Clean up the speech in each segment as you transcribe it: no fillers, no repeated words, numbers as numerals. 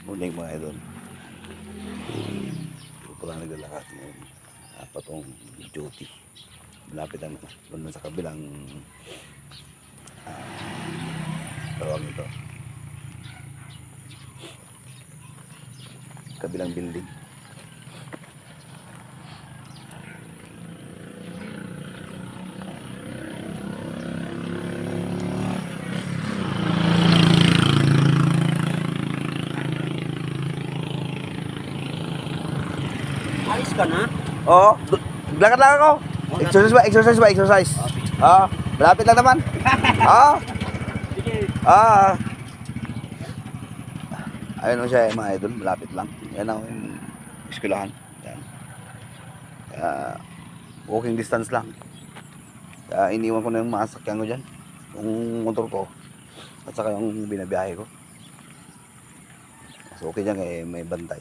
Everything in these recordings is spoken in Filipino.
Morning mga idol. Ito pala naglalakad ngayon. Patong duty. Malapit lang doon sa kabilang tawag ito. Kabilang building. Alis ka na? Oo, lakad lang ako. Exercise ba? Exercise ba? Exercise. Malapit lang naman. Sige. Ayun o siya mga idol, malapit lang. Yan ang eskwelahan. Yan. Walking distance lang. Iniwan ko na yung mga sakyan ko dyan. Yung motor ko. At saka yung binabiyahe ko. So okay dyan may bantay.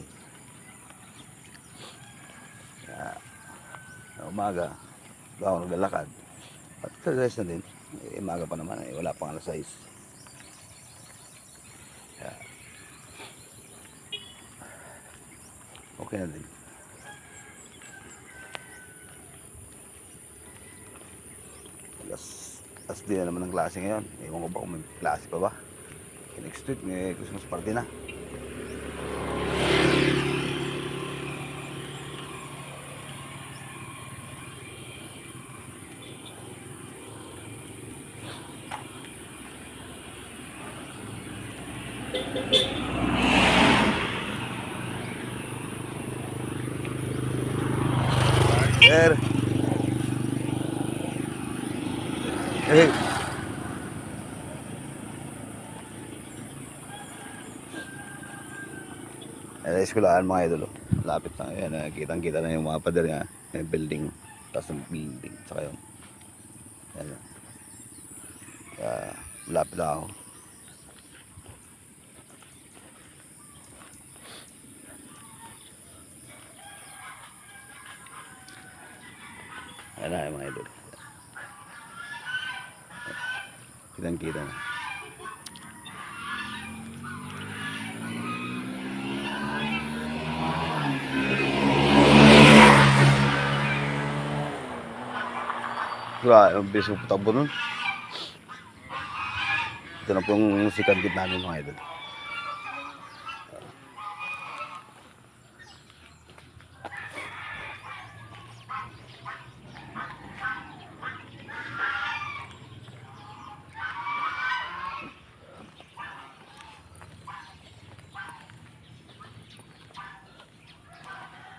Umaga, ako naglalakad. At kagayas na din. Umaga pa naman, wala pang alas 6. Okay na din. Alas din na naman ng klase ngayon. Ewan ko ba kung may klase pa ba. Next week may Christmas party na. Sir. Hey. Ayan, eskwelahan mga idol. Lapit na. Ayan, kitang-kita na yung mga pader nga. May building. Tapos ng building. Saka yung. Ayan. Lapit na ako. Ayan na yung mga idol. Kitang-kita na. Diba, yung biso po tabo nun. Ito na po yung second gate namin mga idol.